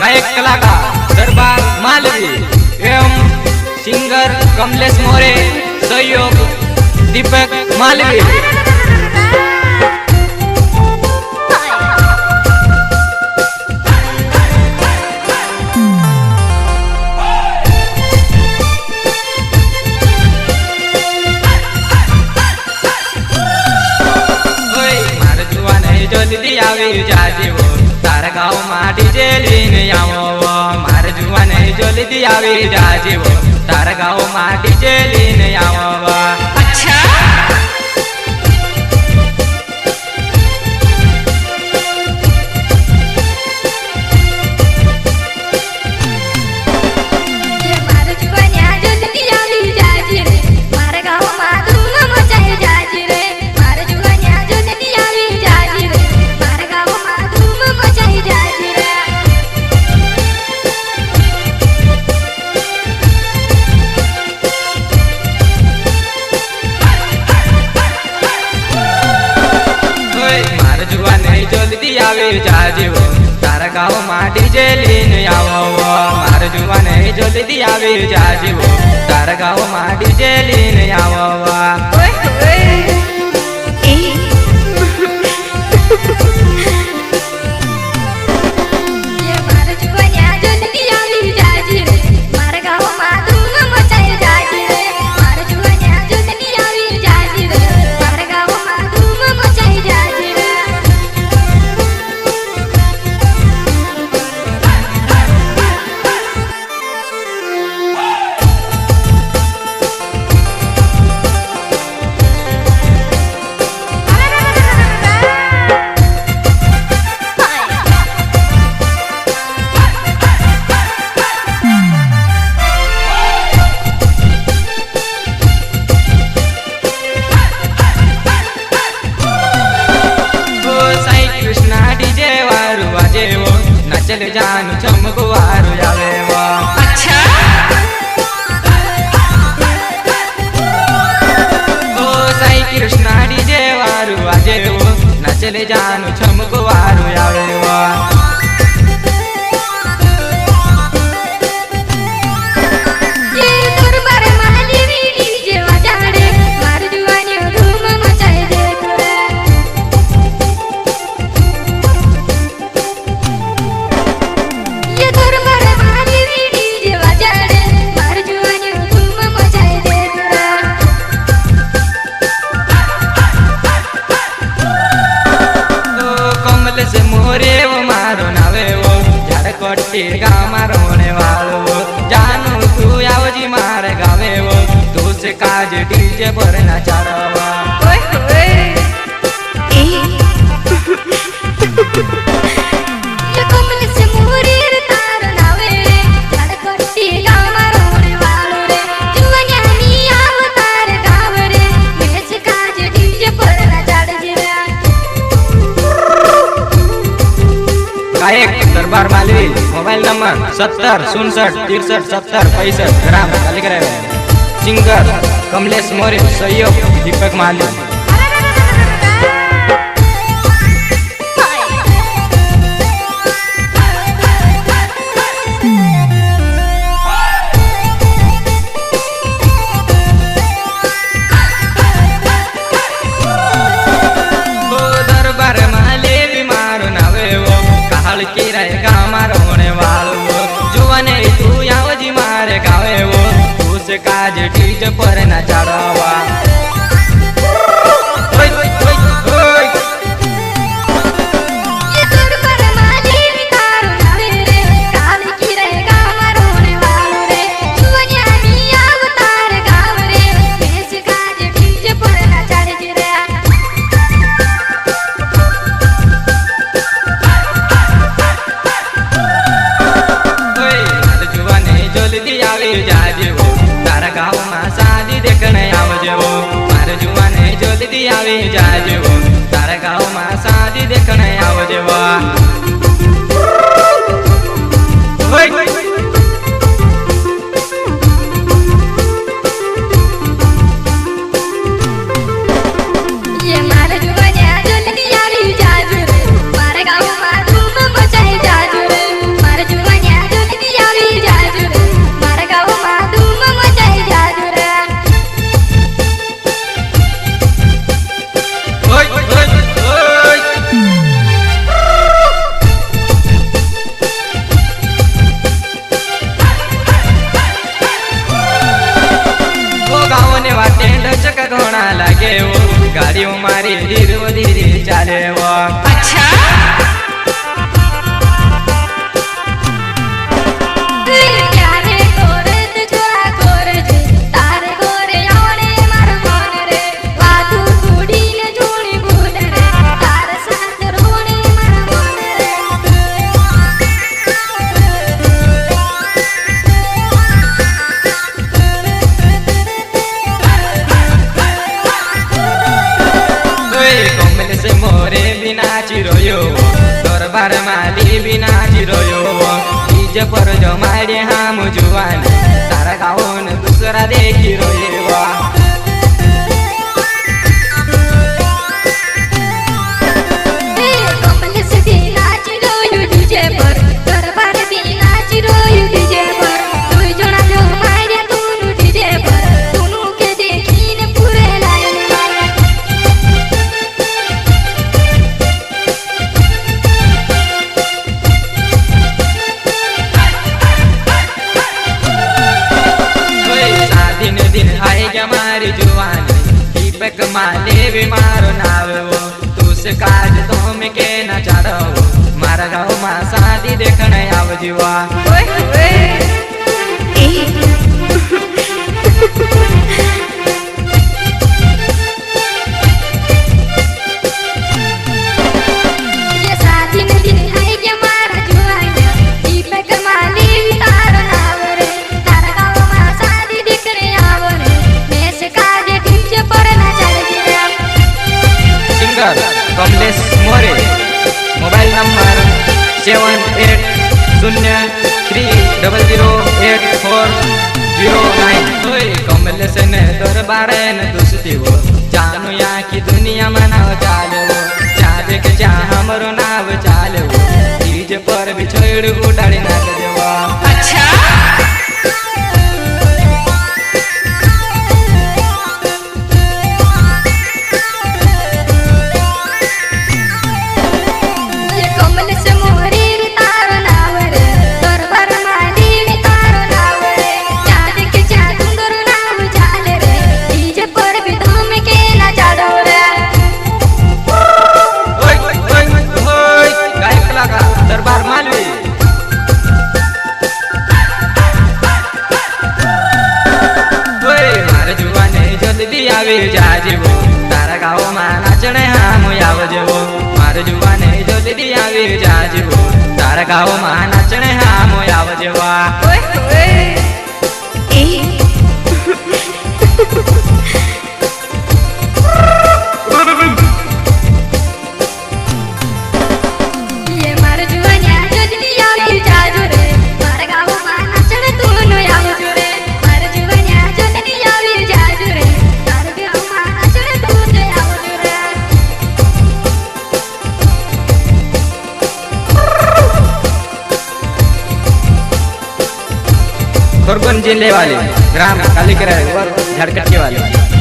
गायक कलाकार दरबार मालवी एवं सिंगर कमलेश मोरे, सहयोग दीपक मालवी। जल्दी आवी जाजेवो तारा गाँव में डीजे लीने आवो, मार जुआने जल्दी आवी जाजेवो तारा गाँव में डीजे लीने आवो। अच्छा जल्दी आवे जाजेवो तारा गाँव में डीजे लीने आवो, मार जुआने जल्दी आवे जाजेवो तारा गाँव में डीजे लीने आवो। चल जानू चमकवार जावे वो। अच्छा ओ साई कृष्णा डीजे वारू आजे वो ना चले जानू चमकवार जावे वो। मोरे वो मारो नावे वो झारकोटी गाँव रोने वालो, जानू तू आवजी मारे गावे वो तू से काज डीजे पर नचावा। गायक दरबार मालवी, मोबाइल नंबर 70 67 63 70 65 ग्राम कालीगढ़। सिंगर कमलेश मोरे, सहयोग दीपक मालवी। की रहेगा हमारा होने वालो, जुआने तू आवजी मारे गावे वो तू से काज डीजे पर न चढ़ावा। जाजेवो तारा गाँव में शादी देखने आवजेवो, मार जुआने जल्दी आवे जाजेवो तारा गाँव में शादी देखने आवजेवो। जल्दी आवे जाजेवो तारा गाँव में धूम मचाए जाजेवो, मार जुआने નાચી રહ્યો ડીજે પર જમાડે હામ જોવાની તારા ગાવો ને દુસરા દેખી રહ્યો मारी जुवानी दीपक माले भी मारो नावो तुझसे काज तो में के ना चाड़ो मारा गाँव मां शादी देखने आव जीवा कमलेश मोरे मोबाइल नंबर 7803008409 कमलेश ने दरबार ने दोस्ती हो जानू यहाँ की दुनिया में नाव चाले हो चाहे के चाह हमरो नाव चाले हो डीजे पर भी छोड़ उड़ाड़ी नाच देवा अच्छा आवे जाजेवो तारा गाँव में नाचने हम आवजेवो मारे जुवाने जल्दी आवे जाजेवो तारा गाँव में नाचने हम आवजेवा खरगोन जिले वाले ग्राम कालीकरा झारखंड के वाले